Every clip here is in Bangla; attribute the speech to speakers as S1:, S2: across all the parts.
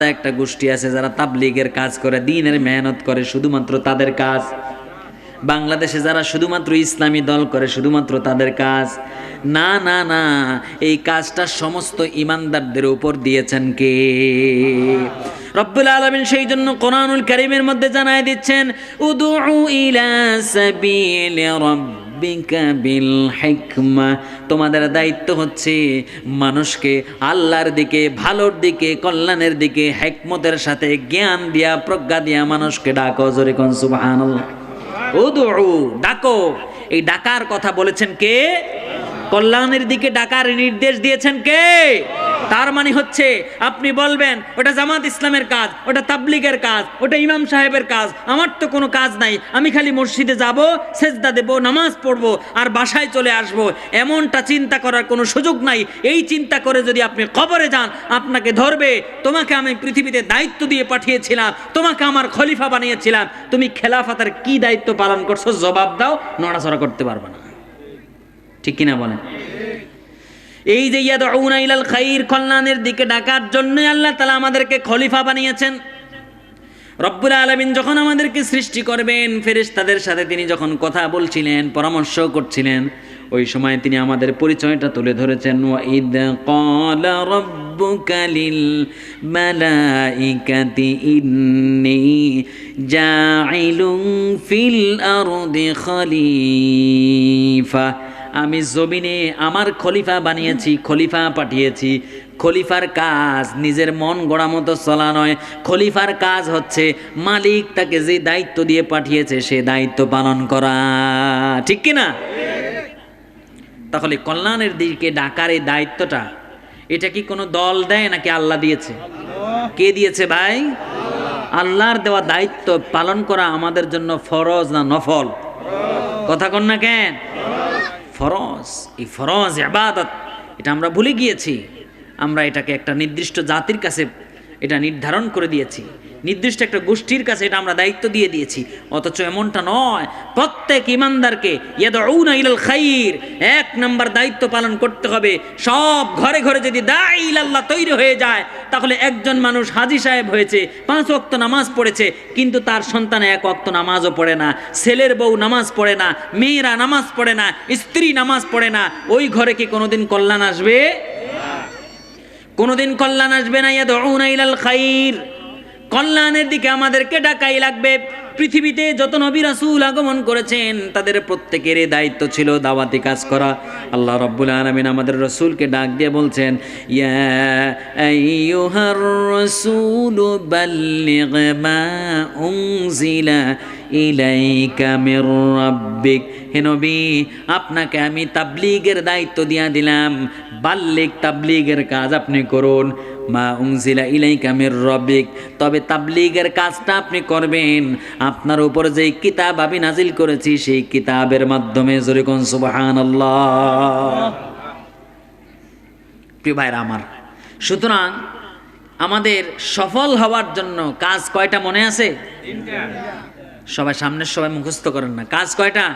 S1: একটা গোষ্ঠী আছে যারা তাবলীগের কাজ করে, দ্বীনের মেহনত করে, শুধুমাত্র তাদের কাজ। বাংলাদেশে যারা শুধুমাত্র ইসলামী দল করে, শুধুমাত্র তাদের কাজ। না না না, এই কাজটা সমস্ত ঈমানদারদের উপর দিয়েছেন কে? রব্বুল আলামিন। সেই জন্য কোরআনুল কারীমের মধ্যে জানায় দিচ্ছেন, উদউ ইলা সাবিলি রাব্বিকা বিল হিকমা। তোমাদের দায়িত্ব হচ্ছে মানুষকে আল্লাহর দিকে, ভালোর দিকে, কল্যাণের দিকে হিকমতের সাথে, জ্ঞান দিয়া, প্রজ্ঞা দিয়া মানুষকে ডাকো। জোরে কোন সুবহানাল্লাহ। উদউ, ডাকো। এই ডাকার কথা বলেছেন কে? কল্যাণের দিকে ডাকার নির্দেশ দিয়েছেন কে? তার মানে হচ্ছে আপনি বলবেন ওটা জামাত ইসলামের কাজ, ওটা তাবলীগের কাজ, ওটা ইমাম সাহেবের কাজ, আমার তো কোনো কাজ নাই, আমি খালি মসজিদে যাব, সেজদা দেব, নামাজ পড়বো আর বাসায় চলে আসব। এমনটা চিন্তা করার কোনো সুযোগ নাই। এই চিন্তা করে যদি আপনি কবরে যান, আপনাকে ধরবে, তোমাকে আমি পৃথিবীতে দায়িত্ব দিয়ে পাঠিয়েছিলাম, তোমাকে আমার খলিফা বানিয়েছিলাম, তুমি খেলাফতের কি দায়িত্ব পালন করছো জবাব দাও, নড়াচড়া করতে পারবে না। ঠিক কিনা বলেন? এই যে ইয়াদউনা ইলাল খাইর, কল্যাণের দিকে ডাকার জন্য আল্লাহ তাআলা আমাদেরকে খলিফা বানিয়েছেন। রব্বুল আলামিন যখন আমাদেরকে সৃষ্টি করবেন, ফেরেশতাদের সাথে তিনি যখন কথা বলছিলেন, পরামর্শ করছিলেন, ওই সময় তিনি আমাদের পরিচয়টা তুলে ধরেছেন। ওয়া ইদ ক্বালা রাব্বুকা লিল মালাইকাতি ইন্নী জাইলুন ফিল আরদি খলিফা। আমি জমিনে আমার খলিফা বানিয়েছি, খলিফা পাঠিয়েছি। খলিফার কাজ নিজের মন গড়া মতো চলা নয়। খলিফার কাজ হচ্ছে মালিক তাকে যে দায়িত্ব দিয়ে পাঠিয়েছে সে দায়িত্ব পালন করা। ঠিক কিনা? তাহলে কল্যাণের দিকে ডাকার এই দায়িত্বটা, এটা কি কোনো দল দেয় নাকি আল্লাহ দিয়েছে? কে দিয়েছে ভাই? আল্লাহর দেওয়া দায়িত্ব পালন করা আমাদের জন্য ফরজ না নফল? কথা কন না কেন? ফরজ। এই ফরজ ইবাদত, এটা আমরা ভুলে গিয়েছি। আমরা এটাকে একটা নির্দিষ্ট জাতির কাছে এটা নির্ধারণ করে দিয়েছি, নির্দিষ্ট একটা গোষ্ঠীর কাছে এটা আমরা দায়িত্ব দিয়ে দিয়েছি। অথচ এমনটা নয়। প্রত্যেক ইমানদারকে ইয়াদউনা ইলাল খাইর, এক নাম্বার দায়িত্ব পালন করতে হবে। সব ঘরে ঘরে যদি দাঈ ইলাল্লাহ তৈরি হয়ে যায়, তাহলে একজন মানুষ হাজী সাহেব হয়েছে, 5 ওয়াক্ত নামাজ পড়েছে, কিন্তু তার সন্তান 1 ওয়াক্ত নামাজও পড়ে না, ছেলের বউ নামাজ পড়ে না, মেয়েরা নামাজ পড়ে না, স্ত্রী নামাজ পড়ে না, ওই ঘরে কি কোনোদিন কল্যাণ আসবে? কোনোদিন কল্যাণ আসবে না। ইয়াদউনা ইলাল খাইর, কল্যাণের দিকে আমাদেরকে ডাকাই লাগবে। পৃথিবীতে যত নবী রাসূল আগমন করেছেন, তাদের প্রত্যেকের দায়িত্ব ছিল দাওয়াতি কাজ করা। আল্লাহ রাব্বুল আলামিন আমাদের রাসূলকে ডাক দিয়ে বলছেন, ইয়া আইয়ুহার রাসূলু বাল্লিগ মা উনজিলা ইলাইকা মির রাব্বিক। হে নবী, আপনাকে আমি তাবলীগের দায়িত্ব দিয়া দিলাম। বাল্লিগ, তাবলীগের কাজ আপনি করুন। মা উনজিলা ইলাইকা মির রাব্বিক, তবে তাবলীগের কাজটা আপনি করবেন আপনার উপর যেই কিতাব আমি নাজিল করেছি সেই কিতাবের মাধ্যমে। জোরে কোন সুবহানাল্লাহ। প্রিয় ভাইরা আমার, সুতরাং আমাদের সফল হওয়ার জন্য কাজ কয়টা মনে আছে? 3টা। সবাই সামনের সবাই মুখস্থ করেন না। কাজ কয়টা?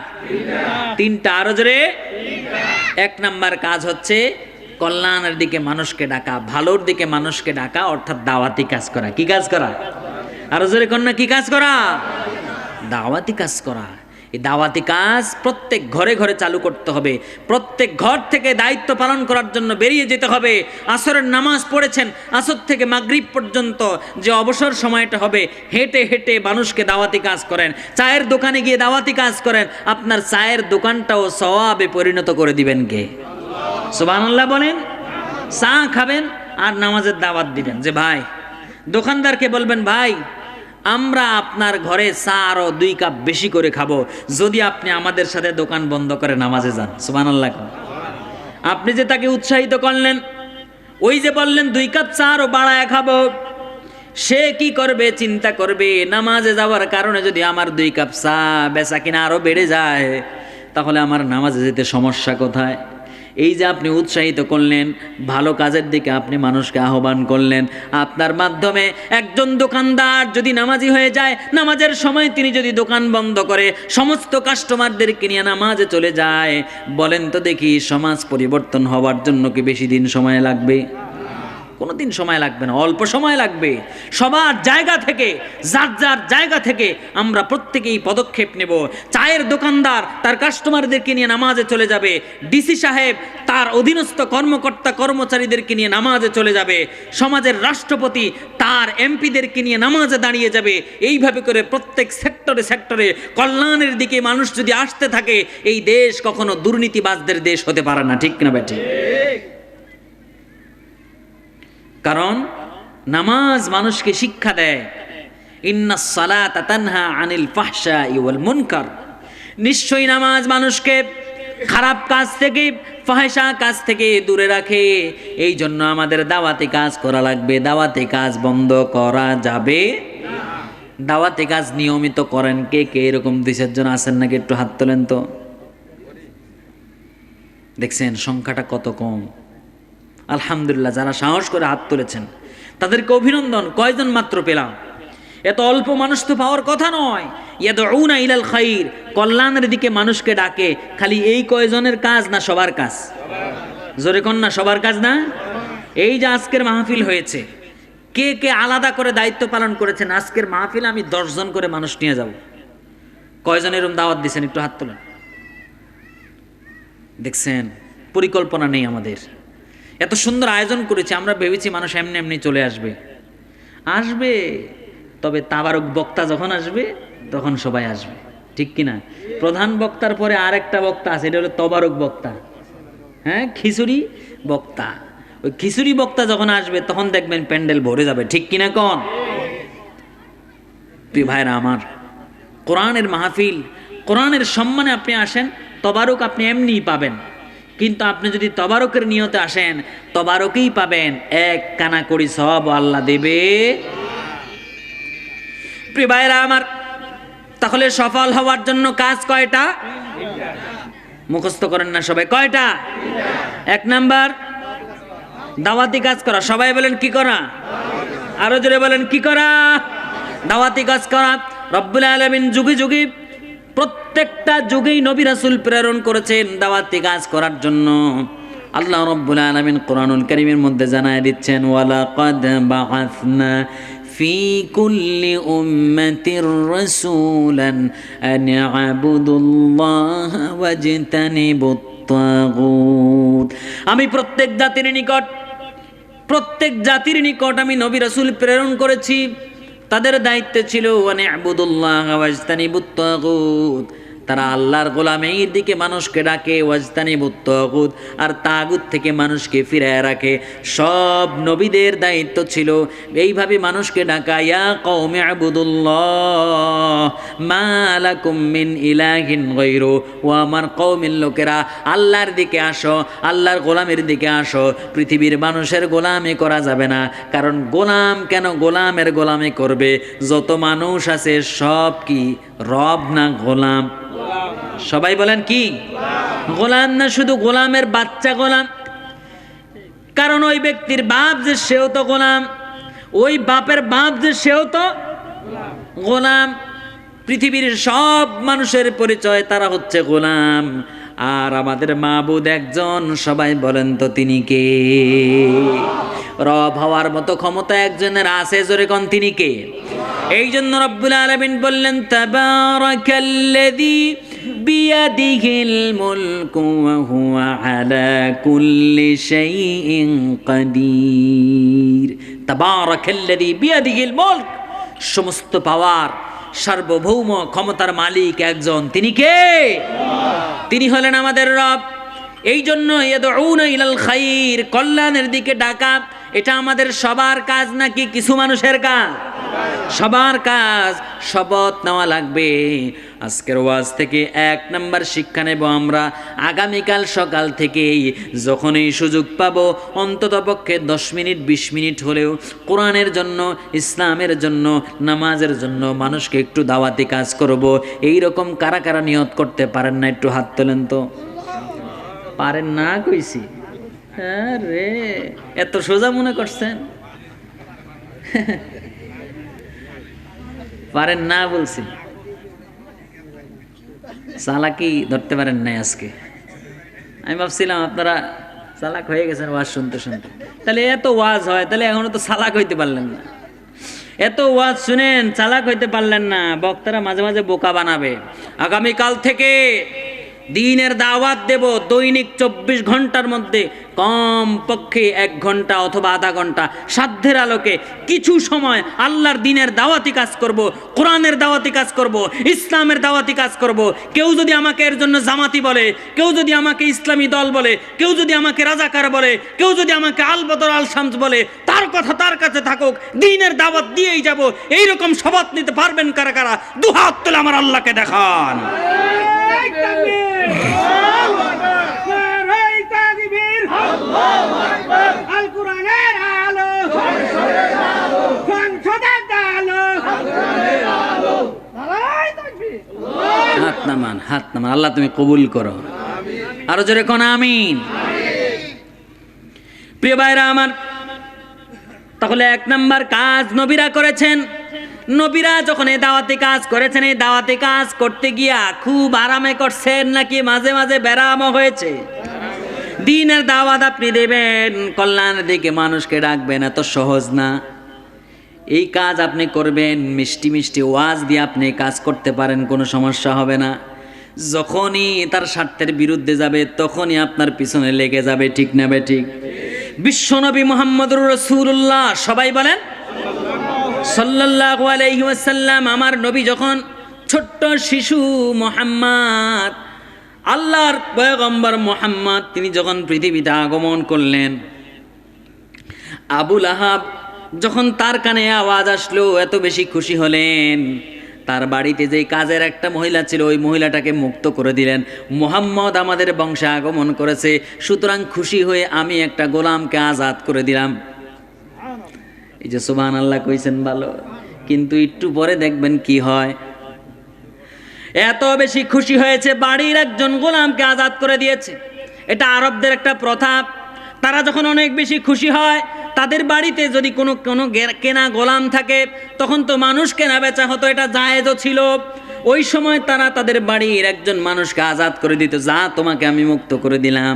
S1: 3টা। আরো জোরে? 3টা। 1 নাম্বার কাজ হচ্ছে কল্যাণের দিকে মানুষকে ডাকা, ভালোর দিকে মানুষকে ডাকা, অর্থাৎ দাওয়াতি কাজ করা। কি কাজ করা? আরো জোরে কন্যা, কি কাজ করা? দাওয়াতি কাজ করা। এই দাওয়াতি কাজ প্রত্যেক ঘরে ঘরে চালু করতে হবে। প্রত্যেক ঘর থেকে দায়িত্ব পালন করার জন্য বেরিয়ে যেতে হবে। আসরের নামাজ পড়েছেন, আসর থেকে মাগরিব পর্যন্ত যে অবসর সময়টা হবে, হেঁটে হেঁটে মানুষকে দাওয়াতি কাজ করেন। চায়ের দোকানে গিয়ে দাওয়াতি কাজ করেন। আপনার চায়ের দোকানটাও সওয়াবে পরিণত করে দিবেন কে? সুবহানাল্লাহ বলেন। চা খাবেন আর নামাজের দাওয়াত দিবেন। যে ভাই, দোকানদারকে বলবেন, ভাই আমরা আপনার ঘরে চা আরো 2 কাপ বেশি করে খাবো যদি আপনি আমাদের সাথে দোকান বন্ধ করে নামাজে যান। সুবহানাল্লাহ। আপনি যে তাকে উৎসাহিত করলেন, ওই যে বললেন 2 কাপ চা আরো বাড়ায় খাবো, সে কি করবে? চিন্তা করবে, নামাজে যাওয়ার কারণে যদি আমার 2 কাপ চা বেচা কিনা আরো বেড়ে যায়, তাহলে আমার নামাজে যেতে সমস্যা কোথায়? এই যে আপনি উৎসাহিত করলেন, ভালো কাজের দিকে আপনি মানুষকে আহ্বান করলেন, আপনার মাধ্যমে একজন দোকানদার যদি নামাজি হয়ে যায়, নামাজের সময় তিনি যদি দোকান বন্ধ করে সমস্ত কাস্টমারদেরকে নিয়ে নামাজে চলে যায়, বলেন তো দেখি সমাজ পরিবর্তন হওয়ার জন্য কি বেশি দিন সময় লাগবে? কোনোদিন সময় লাগবে না, অল্প সময় লাগবে। সবার জায়গা থেকে, যার যার জায়গা থেকে আমরা প্রত্যেকেই পদক্ষেপ নেব। চায়ের দোকানদার তার কাস্টমারদেরকে নিয়ে নামাজে চলে যাবে, ডিসি সাহেব তার অধীনস্থ কর্মকর্তা কর্মচারীদেরকে নিয়ে নামাজে চলে যাবে, সমাজের রাষ্ট্রপতি তার এমপিদেরকে নিয়ে নামাজে দাঁড়িয়ে যাবে। এইভাবে করে প্রত্যেক সেক্টরে সেক্টরে কল্যাণের দিকে মানুষ যদি আসতে থাকে, এই দেশ কখনো দুর্নীতিবাজদের দেশ হতে পারে না। ঠিক না বেঠিক? কারণ নামাজ মানুষকে শিক্ষা দেয়, ইন্নাস সালাতা তানহা আনিল ফাহশাই ওয়াল মুনকার। নিশ্চয়ই নামাজ মানুষকে খারাপ কাজ থেকে, ফাহেসা কাজ থেকে দূরে রাখে। এই জন্য আমাদের দাওয়াতি কাজ করা লাগবে। দাওয়াতি কাজ বন্ধ করা যাবে না। দাওয়াতি কাজ নিয়মিত করেন কে কে? এরকম 2-4 জন আছেন নাকি? একটু হাত তোলেন তো। দেখছেন সংখ্যাটা কত কম। আলহামদুলিল্লাহ, যারা সাহস করে হাত তুলেছেন তাদেরকে অভিনন্দন। কয়জন মাত্র পেলাম? এত অল্প মানুষ তো পাওয়ার কথা নয়। ইয়াদউনা ইলাল খাইর, কল্যাণের দিকে মানুষকে ডাকে। খালি এই কয়জনের কাজ না সবার কাজ? জোরে কোন না, সবার কাজ না? এই যে আজকের মাহফিল হয়েছে, কে কে আলাদা করে দায়িত্ব পালন করেছেন? আজকের মাহফিলে আমি 10 জন করে মানুষ নিয়ে যাব। কয়জন এরকম দাওয়াত দিয়েছেন? একটু হাত তোলেন। দেখছেন পরিকল্পনা নেই আমাদের। এত সুন্দর আয়োজন করেছি, আমরা ভেবেছি মানুষ এমনি এমনি চলে আসবে। আসবে, তবে তাবারক বক্তা যখন আসবে তখন সবাই আসবে। ঠিক কিনা? প্রধান বক্তার পরে আরেকটা বক্তা আছে, এটা হলো তবারক বক্তা। হ্যাঁ, খিচুড়ি বক্তা। ওই খিচুড়ি বক্তা যখন আসবে তখন দেখবেন প্যান্ডেল ভরে যাবে। ঠিক কিনা কোন? প্রিয় ভাইরা আমার, কোরআনের মাহফিল, কোরআনের সম্মানে আপনি আসেন, তবারক আপনি এমনিই পাবেন। কিন্তু আপনি যদি তবারকের নিয়তে আসেন, তবারকেই পাবেন, এক কানা করি সব আল্লাহ দেবে। প্রিয় ভাইরা আমার, তাহলে সফল হওয়ার জন্য কাজ কয়টা? মুখস্থ করেন না সবাই, কয়টা? 1 নাম্বার দাওয়াতি কাজ করা। সবাই বলেন কি করা? আরো জোরে বলেন কি করা? দাওয়াতি কাজ করা। রব্বুল আলামিন যুগে যুগে প্রত্যেকটা যুগেই নবী রাসূল প্রেরণ করেছেন দাওয়াতি কাজ করার জন্য। আল্লাহ রাব্বুল আলামিন কোরআনুল কারীমের মধ্যে জানায় দিচ্ছেন, ওয়ালাকাদ বাআসনা ফি কুল্লি উম্মাতির রাসূলান আন ইবুদুল্লাহা ওয়াজতানিবুত তাগুত। আমি প্রত্যেক জাতির নিকট আমি নবী রাসূল প্রেরণ করেছি। তাদের দায়িত্ব ছিল ওয়ানি ইবুদুল্লাহ ওয়াজতানিবুত তাগুত। তারা আল্লাহর গোলামের দিকে মানুষকে ডাকে, ওয়াজতানিবুত তাগুত, আর তাগুত থেকে মানুষকে ফিরায় রাখে। সব নবীদের দায়িত্ব ছিল এইভাবে মানুষকে ডাকা, ইয়া কওমি ইবুদুল্লাহ মা লাকুম মিন ইলাহিন গায়রু। ও আমার কওমের লোকেরা, আল্লাহর দিকে আসো, আল্লাহর গোলামের দিকে আসো। পৃথিবীর মানুষের গোলামি করা যাবে না। কারণ গোলাম কেন গোলামের গোলামি করবে? যত মানুষ আছে সব কি রব না গোলাম? সবাই বলেন কি গোলাম? না শুধু গোলামের বাচ্চা গোলাম। কারণ ওই ব্যক্তির বাপ যে সেও তো গোলাম, ওই বাপের বাপ যে সেও তো গোলাম। পৃথিবীর সব মানুষের পরিচয় তারা হচ্ছে গোলাম। আর আমাদের মাবুদ একজন। সবাই বলেন তো তিনি কে? রব হওয়ার মতো ক্ষমতা একজনের আছে, জোরে কোন তিনি কে? এই জন্য রব্বুল আলামিন বললেন, তাবারাকাল্লাযী বিয়াদিহিল মুলকু ওয়া হুয়া আলা কুল্লি শাইইন কাদির। তাবারাকাল্লাযী বিয়াদিহিল মুলক, সমস্ত পাওয়ার, সার্বভৌম ক্ষমতার মালিক একজন। তিনি কে? তিনি হলেন আমাদের রব। এই জন্য ইয়াদউনা ইলাল খাইর, কল্যাণের দিকে ডাকা, এটা আমাদের সবার কাজ নাকি কিছু মানুষের কাজ? সবার কাজ। শপথ নেওয়া লাগবে। আজকের ওয়াজ থেকে 1 নাম্বার শিক্ষা নেব আমরা। আগামীকাল সকাল থেকেই যখনই সুযোগ পাবো, অন্তত পক্ষে 10 মিনিট 20 মিনিট হলেও কোরআনের জন্য, ইসলামের জন্য, নামাজের জন্য মানুষকে একটু দাওয়াতি কাজ করব। এই রকম কারা কারা নিয়ত করতে পারেন না? একটু হাত তোলেন তো। পারেন না কইছি? আরে এত সোজা মনে করছেন? পারেন না বলছি, চালাকি ধরতে পারেন নাই আজকে। আমি ভাবছিলাম আপনারা চালাক হয়ে গেছেন ওয়াজ শুনতে শুনতে। তাহলে এত ওয়াজ হয়, তাহলে এখনো তো চালাক হইতে পারলেন না। এত ওয়াজ শুনেন, চালাক হইতে পারলেন না। বক্তারা মাঝে মাঝে বোকা বানাবে। আগামীকাল থেকে দ্বীনের দাওয়াত দেব, দৈনিক 24 ঘন্টার মধ্যে কম পক্ষে 1 ঘন্টা অথবা আধা ঘন্টা সাধ্যের আলোকে কিছু সময় আল্লাহর দ্বীনের দাওয়াতি কাজ করব, কোরআনের দাওয়াতি কাজ করব, ইসলামের দাওয়াতি কাজ করব। কেউ যদি আমাকে এর জন্য জামাতি বলে, কেউ যদি আমাকে ইসলামী দল বলে, কেউ যদি আমাকে রাজাকার বলে, কেউ যদি আমাকে আল বদর আল শামস বলে, তার কথা তার কাছে থাকুক, দ্বীনের দাওয়াত দিয়েই যাব। এইরকম শপথ নিতে পারবেন কারা কারা? দুহাত তুলে আমার আল্লাহকে দেখান। হাত নামান, হাত নামান। আল্লাহ তুমি কবুল করো। আরো জোরে কোন আমিন। প্রিয় ভাইরা আমার, তাহলে 1 নাম্বার কাজ নবীরা করেছেন। নবীরা যখন এই দাওয়াতি কাজ করেছেন, এই দাওয়াতি কাজ করতে গিয়া খুব আরামে করছেন নাকি মাঝে মাঝে ব্যারামও হয়েছে? দ্বীনের দাওয়াত আপনি দেবেন, কল্যাণের দিকে মানুষকে ডাকবেন, এত সহজ না। এই কাজ আপনি করবেন, মিষ্টি মিষ্টি ওয়াজ দিয়ে আপনি কাজ করতে পারেন, কোনো সমস্যা হবে না। যখনই তার স্বার্থের বিরুদ্ধে যাবে তখনই আপনার পিছনে লেগে যাবে, ঠিক না বে ঠিক? বিশ্বনবী মুহাম্মদুর রাসূলুল্লাহ, সবাই বলেন সাল্লাল্লাহু আলাইহি ওয়াসাল্লাম। আমার নবী যখন ছোট্ট শিশু মুহাম্মদ, আল্লাহর পয়গম্বর মুহাম্মদ, তিনি যখন পৃথিবীতে আগমন করলেন, আবু লাহাব যখন তার কানে আওয়াজ আসলো এত বেশি খুশি হলেন। তার বাড়িতে যে কাজের একটা মহিলা ছিল, ওই মহিলাটাকে মুক্ত করে দিলেন। মুহাম্মদ আমাদের বংশে আগমন করেছে, সুতরাং খুশি হয়ে আমি একটা গোলামকে আজাদ করে দিলাম। এই যে সুবহানাল্লাহ কইছেন ভালো, কিন্তু একটু পরে দেখবেন কি হয়। এত বেশি খুশি হয়েছে, বাড়ির একজন গোলামকে আজাদ করে দিয়েছে। এটা আরবদের একটা প্রথা। তারা যখন অনেক বেশি খুশি হয়, তাদের বাড়িতে যদি কোনো কেনা গোলাম থাকে, তখন তো মানুষ কেনা বেচা হতো, এটা জায়েজও ছিল। ওই সময় তারা তাদের বাড়ির একজন মানুষকে আজাদ করে দিত, যা তোমাকে আমি মুক্ত করে দিলাম।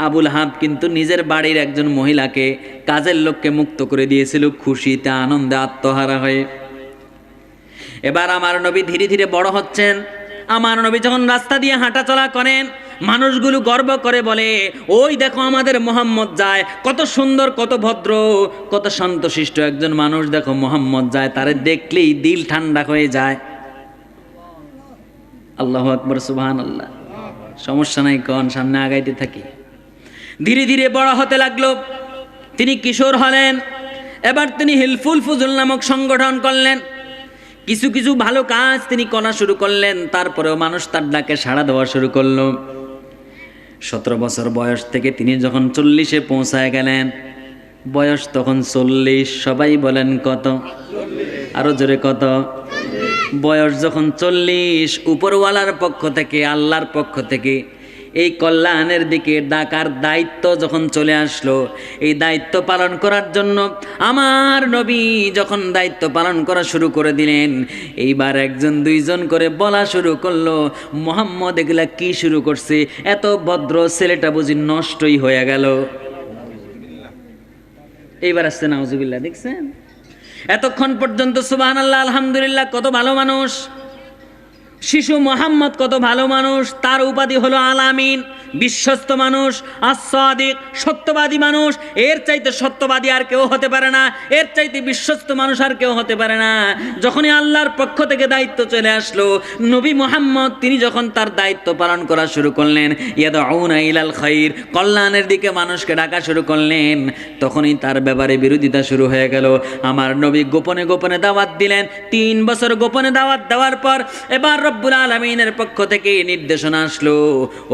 S1: আবুল হাব কিন্তু নিজের বাড়ির একজন মহিলাকে, কাজের লোককে মুক্ত করে দিয়েছিল, খুশিতে আনন্দে আত্মহারা হয়ে। এবার আমার নবী ধীরে ধীরে বড় হচ্ছেন। আমার নবী যখন রাস্তা দিয়ে হাঁটা চলা করেন, মানুষগুলো গর্ব করে বলে, ওই দেখো আমাদের মুহাম্মদ যায়, কত সুন্দর, কত ভদ্র, কত শান্তশিষ্ট একজন মানুষ, দেখো মুহাম্মদ যায়, তারে দেখলেই দিল ঠান্ডা হয়ে যায়। আল্লাহু আকবার, সুবহানাল্লাহ। সমস্যা নাই, কোন সামনে আগাইতে থাকি। ধীরে ধীরে বড় হতে লাগলো, তিনি কিশোর হলেন। এবার তিনি হিলফুল ফুজুল নামক সংগঠন করলেন। কিছু কিছু ভালো কাজ তিনি করা শুরু করলেন। তারপরেও মানুষ তার ডাকে সাড়া দেওয়া শুরু করলো। 17 বছর বয়স থেকে তিনি যখন 40-এ পৌঁছায় গেলেন, বয়স তখন 40। সবাই বলেন কত? আরো জোরে কত? বয়স যখন 40, উপরওয়ালার পক্ষ থেকে, আল্লাহর পক্ষ থেকে এই কল্যাণের দিকে ডাকার দায়িত্ব যখন চলে আসলো, এই দায়িত্ব পালন করার জন্য আমার নবী যখন দায়িত্ব পালন করা শুরু করে দিলেন, এইবার 1 2 জন করে বলা শুরু করলো, মুহাম্মদ এগুলা কি শুরু করছে? এত ভদ্র ছেলেটা বুঝি নষ্টই হয়ে গেল। এইবার আসছে নাউজুবিল্লাহ, দেখছেন? এতক্ষণ পর্যন্ত সুবহানাল্লাহ, আলহামদুলিল্লাহ, কত ভালো মানুষ। শিশু মুহাম্মদ কত ভালো মানুষ, তার উপাধি হলো আলামিন, বিশ্বস্ত মানুষ, আস-সাদিক, সত্যবাদী মানুষ। এর চাইতে সত্যবাদী আর কেউ হতে পারে না, এর চাইতে বিশ্বস্ত মানুষ আর কেউ হতে পারে না। যখনই আল্লাহর পক্ষ থেকে দায়িত্ব চলে আসলো, নবী মুহাম্মদ তিনি যখন তার দায়িত্ব পালন করা শুরু করলেন, ইয়াদউনা ইলাল খাইর, কল্যাণের দিকে মানুষকে ডাকা শুরু করলেন, তখনই তার ব্যাপারে বিরোধিতা শুরু হয়ে গেল। আমার নবী গোপনে গোপনে দাওয়াত দিলেন। 3 বছর গোপনে দাওয়াত দেওয়ার পর এবার রব্বুল আলামিনের পক্ষ থেকে নির্দেশনা আসলো,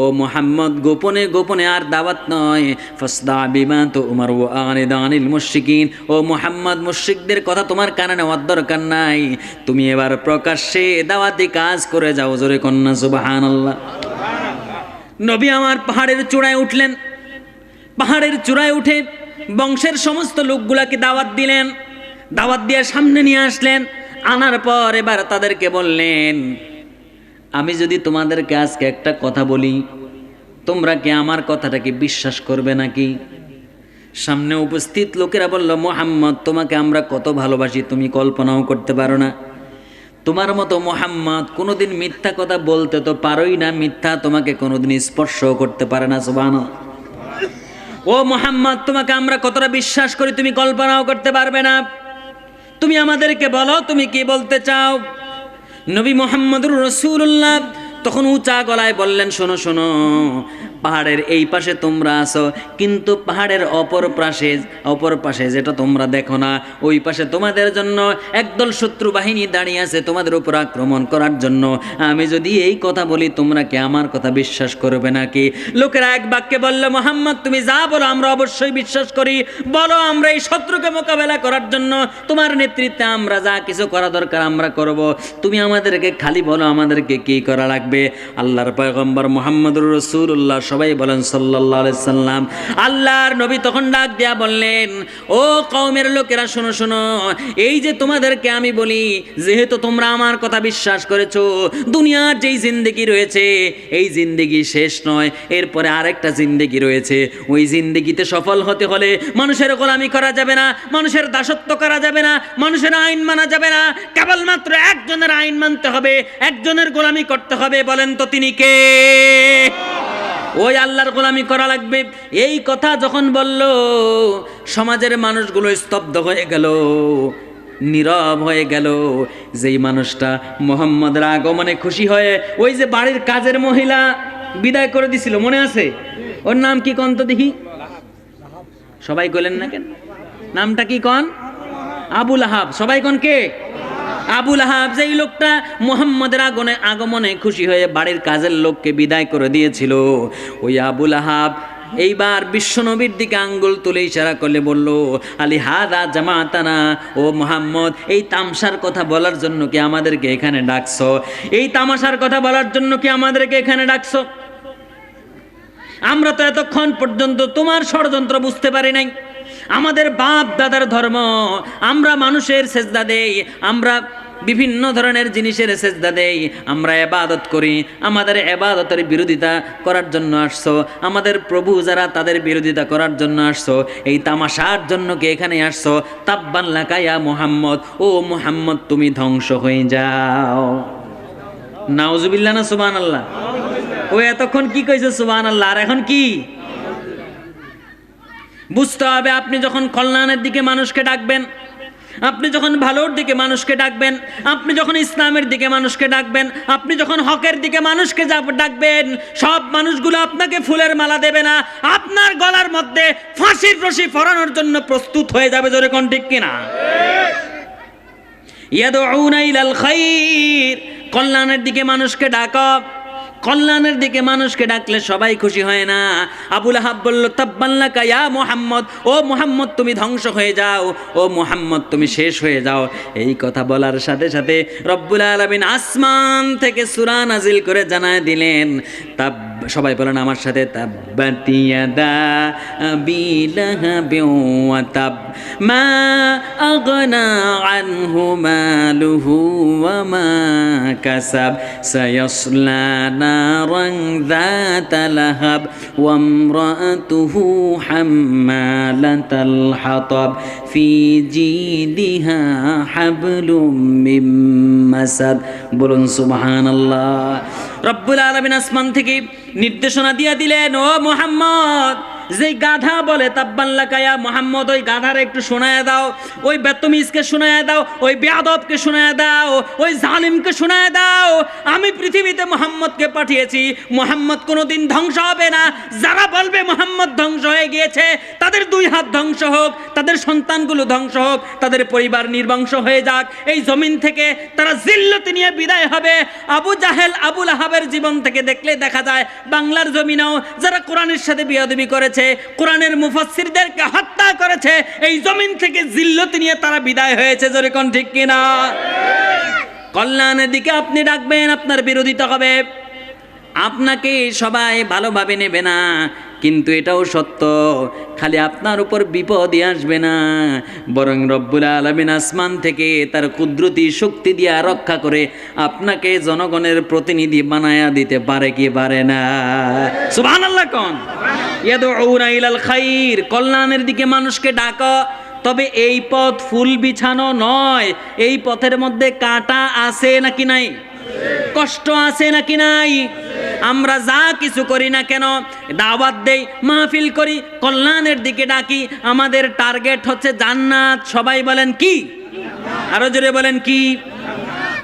S1: ও মুহাম্মদ, গোপনে গোপনে আর দাওয়াত নয়, ফাসদা বিমা তুমার ওয়া আনিদ আনিল মুশরিকিন। ও মুহাম্মদ, মুশরিকদের কথা তোমার কানে নেওয়ার দরকার নাই, তুমি এবার প্রকাশ্যে দাওয়াতি কাজ করে যাও। জোরে কন্যা সুবহানাল্লাহ। নবী আমার পাহাড়ের চূড়ায় উঠলেন। পাহাড়ের চূড়ায় উঠে বংশের সমস্ত লোকগুলাকে দাওয়াত দিলেন। দাওয়াত দিয়ে সামনে নিয়ে আসলেন। আনার পর এবার তাদেরকে বললেন, আমি যদি তোমাদেরকে আজকে একটা কথা বলি, তোমরা কি আমার কথাটাকে বিশ্বাস করবে নাকি? সামনে উপস্থিত লোকেরা বলল, মুহাম্মদ তোমাকে আমরা কত ভালোবাসি তুমি কল্পনাও করতে পারো না। তোমার মতো মুহাম্মদ কোনোদিন মিথ্যা কথা বলতে তো পারোই না, মিথ্যা তোমাকে কোনোদিন স্পর্শও করতে পারে না। সুবহানাল্লাহ। ও মুহাম্মদ তোমাকে আমরা কতটা বিশ্বাস করি তুমি কল্পনাও করতে পারবে না। তুমি আমাদেরকে বলো তুমি কি বলতে চাও। নবী মুহাম্মদুর রাসূলুল্লাহ তখন উঁচা গলায় বললেন, শোনো শোনো, পাহাড়ের এই পাশে তোমরা আছো, কিন্তু পাহাড়ের অপর পাশে যেটা তোমরা দেখো না, ওই পাশে তোমাদের জন্য একদল শত্রু বাহিনী দাঁড়িয়ে আছে তোমাদের উপর আক্রমণ করার জন্য। আমি যদি এই কথা বলি তোমরা কি আমার কথা বিশ্বাস করবে নাকি? লোকেরা এক বাক্যে বলল, মুহাম্মদ তুমি যা বলো আমরা অবশ্যই বিশ্বাস করি। বলো, আমরা এই শত্রুকে মোকাবেলা করার জন্য তোমার নেতৃত্বে আমরা যা কিছু করা দরকার আমরা করব। তুমি আমাদেরকে খালি বলো আমাদেরকে কি করা লাগবে। আল্লাহর পয়গম্বর মুহাম্মদুর রাসূলুল্লাহ, সবাই বলেন সাল্লাল্লাহু আলাইহি সাল্লাম। আল্লাহর নবী তখন ডাক দিয়া বললেন, ও কওমের লোকেরা শোনো শোনো, এই যে তোমাদেরকে আমি বলি, যেহেতু তোমরা আমার কথা বিশ্বাস করেছো, দুনিয়ার যেই জিন্দেগি রয়েছে এই জিন্দেগি শেষ নয়, এরপরে আরেকটা জিন্দেগি রয়েছে। ওই জিন্দেগিতে সফল হতে হলে মানুষের গোলামি করা যাবে না, মানুষের দাসত্ব করা যাবে না, মানুষের আইন মানা যাবে না, কেবলমাত্র একজনের আইন মানতে হবে, একজনের গোলামি করতে হবে। বলেন তো তিনি কে? ওই আল্লাহর গোলামি করা লাগবে। এই কথা যখন বলল, সমাজের মানুষগুলো স্তব্ধ হয়ে গেল, নীরব হয়ে গেল। যেই মানুষটা মুহাম্মদের আগমনে খুশি হয়ে ওই যে বাড়ির কাজের মহিলা বিদায় করে দিছিল, মনে আছে? ওর নাম কি কন তো দেখি? সবাই কইলেন না কেন? নামটা কি কন? আবু লাহাব। সবাই কন কে? আবু লাহাব। যেই লোকটা মুহাম্মদের আগমনে খুশি হয়ে বাড়ির কাজের লোককে বিদায় করে দিয়েছিল, ওই আবু লাহাব এইবার বিশ্বনবীর দিকে আঙ্গুল তুলে ইশারা করলে বলল, আলী হাদা জামাতানা, ও মুহাম্মদ এই তামসার কথা বলার জন্য কি আমাদেরকে এখানে ডাকছো? এই তামাশার কথা বলার জন্য কি আমাদেরকে এখানে ডাকছো? আমরা তো এতক্ষণ পর্যন্ত তোমার ষড়যন্ত্র বুঝতে পারি নাই। আমাদের বাপ দাদার ধর্ম, আমরা মানুষের সেজদা দেই, আমরা বিভিন্ন ধরনের জিনিসের সেজদা দেই, আমরা ইবাদত করি। আমাদের ইবাদতের বিরোধিতা করার জন্য আসছো, আমাদের প্রভু যারা তাদের বিরোধিতা করার জন্য আসছো, এই তামাশার জন্য কি এখানে আসছো? তাব্বান লাকা ইয়া মুহাম্মদ, ও মুহাম্মদ তুমি ধ্বংস হয়ে যাও। নাউজুবিল্লাহ না সুবহানাল্লাহ? ও এতক্ষণ কি কইছে সুবহানাল্লাহ, আর এখন কি? বুঝতে হবে, আপনি যখন কল্যাণের দিকে মানুষকে ডাকবেন, আপনি যখন ভালোর দিকে মানুষকে ডাকবেন, আপনি যখন ইসলামের দিকে মানুষকে ডাকবেন, আপনি যখন হকের দিকে মানুষকে ডাকবেন, সব মানুষগুলো আপনাকে ফুলের মালা দেবে না, আপনার গলার মধ্যে ফাঁসির রশি পরানোর জন্য প্রস্তুত হয়ে যাবে। জোরে কোন ঠিক কিনা? ইয়াদউনা ইলাল খাইর, কল্যাণের দিকে মানুষকে ডাকা। কল্যাণের দিকে মানুষকে ডাকলে সবাই খুশি হয় না। আবু লাহাব বলল, তাব্বান লাকা ইয়া মুহাম্মদ, ও মুহাম্মদ তুমি ধ্বংস হয়ে যাও, ও মুহাম্মদ তুমি শেষ হয়ে যাও। এই কথা বলার সাথে সাথে রব্বুল আলামিন আসমান থেকে সূরা নাজিল করে জানায় দিলেন, সবাই বলেন আমার সাথে, তাব্বাত ইয়াদা আবি লাহাবিন ওয়া তাব মা আগনা আনহু মালুহু ওয়া মা কাসাব সায়াসলা নারান যাতা লাহাব ওয়া ইমরাতুহু হাম্মালাতাল হাতাব ফি জিদিহা হাবলুম মিন মাসাদ। বলুন সুবহানাল্লাহ। রব্বুল আলামিন আসমান থেকে নির্দেশনা দিয়ে দিলেন, ও মুহাম্মদ, যে গাধা বলে তাব্বান লাকা ইয়া মুহাম্মদ, ওই গাধারে একটু শোনায় দাও, ওই বেতমিজকে শোনায় দাও, ওই বেয়াদবকে শোনায় দাও, ওই জালিমকে শোনায় দাও, আমি পৃথিবীতে মুহাম্মদকে পাঠিয়েছি, মুহাম্মদ কোনোদিন ধ্বংস হবে না। যারা বলবে মুহাম্মদ ধ্বংস হয়ে গিয়েছে, তাদের দুই হাত ধ্বংস হোক, তাদের সন্তানগুলো ধ্বংস হোক, তাদের পরিবার নির্বংশ হয়ে যাক, এই জমিন থেকে তারা জিল্লতি নিয়ে বিদায় হবে। আবু জাহেল, আবু লাহাবের জীবন থেকে দেখলে দেখা যায় বাংলার জমিনেও যারা কোরআনের সাথে বিয়াদবি করেছে, কোরআনের মুফাসসিরদেরকে হত্যা করেছে, এই জমিন থেকে জিল্লতি নিয়ে তারা বিদায় হয়েছে। জোরে কোন ঠিক কিনা? কল্যাণের দিকে আপনি ডাকবেন, আপনার বিরোধিতা হবে, আপনাকে সবাই ভালোভাবে নেবে না। কিন্তু এটাও সত্য, খালি আপনার উপর বিপদই আসবে না, বরং রব্বুল আলামিন আসমান থেকে তার কুদরতি শক্তি দিয়ে রক্ষা করে আপনাকে জনগণের প্রতিনিধি বানায়া দিতে পারে কি পারে না? সুবহানাল্লাহ কোন? ইয়াদউনা ইলাল খাইর, কল্যাণের দিকে মানুষকে ডাকো, তবে এই পথ ফুল বিছানো নয়, এই পথের মধ্যে কাঁটা আছে নাকি নাই, কষ্ট আছে নাকি নাই। আমরা যা কিছু করি না কেন, দাওয়াত দেই, মাহফিল করি, কল্যাণের দিকে ডাকি, আমাদের টার্গেট হচ্ছে জান্নাত। সবাই বলেন কি? আরো জোরে বলেন কি?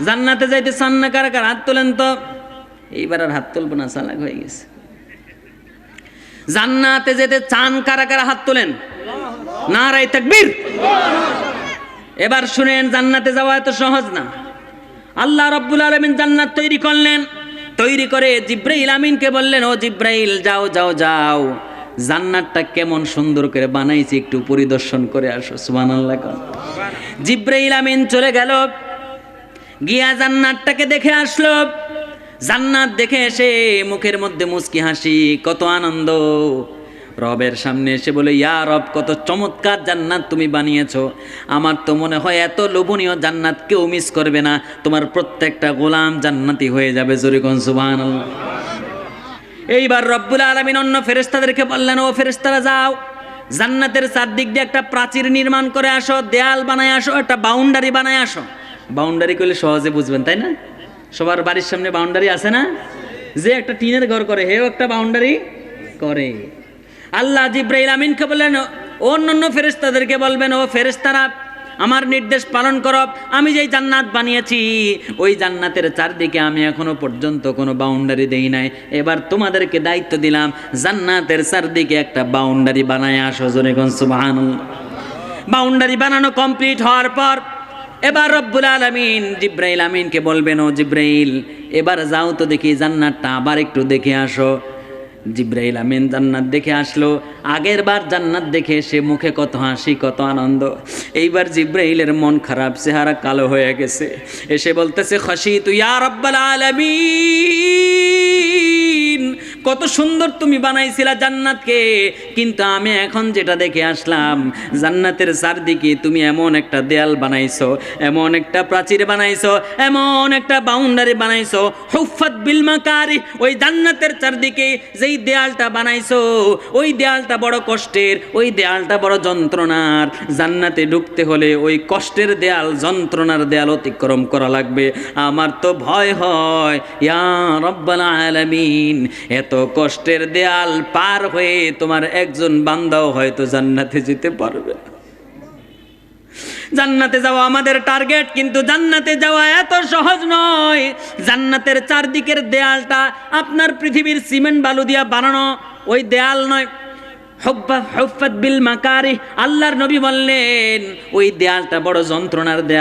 S1: জান্নাতে যাইতে চান না কারা কারা? হাত তোলেন তো। এইবার আর হাত তুলবো না, চালাক হয়ে গেছে। জান্নাতে যেতে চান কারা কারা? হাত তোলেন। নারায়ে তাকবীর। এবার শুনেন, জান্নাতে যাওয়া এত সহজ না। আল্লাহ রাব্বুল আলামিন জান্নাত তৈরি করলেন, তৈরি করে জিব্রাইল আমিনকে বললেন, ও জিব্রাইল যাও যাও যাও, জান্নাতটা কেমন সুন্দর করে বানাইছি একটু পরিদর্শন করে আসো। সুবহানাল্লাহ। জিব্রাইল আমিন চলে গেল, গিয়া জান্নাতটাকে দেখে আসলো। জান্নাত দেখে এসে মুখের মধ্যে মুচকি হাসি, কত আনন্দ। রবের সামনে এসে বলে, ইয়া রব, কত চমৎকার জান্নাত তুমি বানিয়েছো। আমার তো মনে হয় এত লোভনীয় জান্নাত কেউ মিস করবে না, তোমার প্রত্যেকটা গোলাম জান্নাতি হয়ে যাবে। জোরে কোন সুবহানাল্লাহ। এইবার রব্বুল আলামিন অন্য ফেরেশতাদেরকে বললেন, ও ফেরেশতারা যাও, জান্নাতের চারদিক দিয়ে একটা প্রাচীর নির্মাণ করে আসো, দেয়াল বানায় আসো, একটা বাউন্ডারি বানায় আসো। বাউন্ডারি করলে সহজে বুঝবেন, তাই না? সবার বাড়ির সামনে বাউন্ডারি আছে না? যে একটা টিনের ঘর করে, হেও একটা বাউন্ডারি করে। আল্লাহ জিব্রাইল আমিনকে বললেন, অন্যান্য ফেরেশতাদেরকে বলবেন, ও ফেরেশতারা, আমার নির্দেশ পালন করো। আমি যেই জান্নাত বানিয়েছি, ওই জান্নাতের চারদিকে আমি এখনো পর্যন্ত কোনো বাউন্ডারি দেই নাই। এবার তোমাদেরকে দায়িত্ব দিলাম, জান্নাতের চারদিকে একটা বাউন্ডারি বানায় আসো। জোরে কোন সুবহানাল্লাহ। বাউন্ডারি বানানো কমপ্লিট হওয়ার পর এবার রব্বুল আলামিন জিব্রাইল আমিনকে বলবেন, ও জিব্রাইল, এবার যাও তো দেখি জান্নাতটা আবার একটু দেখে আসো। জিব্রাইল আমিন জান্নাত দেখে আসলো। আগের বার জান্নাত দেখে সে মুখে কত হাসি, কত আনন্দ। এইবার জিব্রাইলের মন খারাপ, চেহারা কালো হয়ে গেছে। এসে বলতেছে, খাশিতু ইয়া রাব্বাল আলামিন, কত সুন্দর তুমি বানাইছিলা জান্নাতকে, কিন্তু আমি এখন যেটা দেখে আসলাম, জান্নাতের চারদিকে তুমি এমন একটা দেয়াল বানাইছো, এমন একটা প্রাচীর বানাইছো, এমন একটা বাউন্ডারি বানাইছো, হুফাত বিল মাকারি। ওই জান্নাতের চারদিকে যেই দেয়ালটা বানাইছো, ওই দেয়ালটা বড় কষ্টের, ওই দেয়ালটা বড় যন্ত্রণার। জান্নাতে ঢুকতে হলে ওই কষ্টের দেয়াল, যন্ত্রণার দেয়াল অতিক্রম করা লাগবে। আমার তো ভয় হয়, ইয়া রাব্বাল আলামিন, এত কষ্টের দেয়াল পার হয়ে তোমার একজন বান্দাও হয়তো জান্নাতে যেতে পারবে না। জান্নাতে যাওয়া আমাদের টার্গেট, কিন্তু জান্নাতে যাওয়া এত সহজ নয়। জান্নাতের চারদিকের দেয়ালটা আপনার পৃথিবীর সিমেন্ট বালু দিয়া বানানো ওই দেয়াল নয়, হুফাত বিল মাকারি। আল্লাহর নবী বললেন, ওই দেয়ালটা বড় যন্ত্রণার দেয়াল।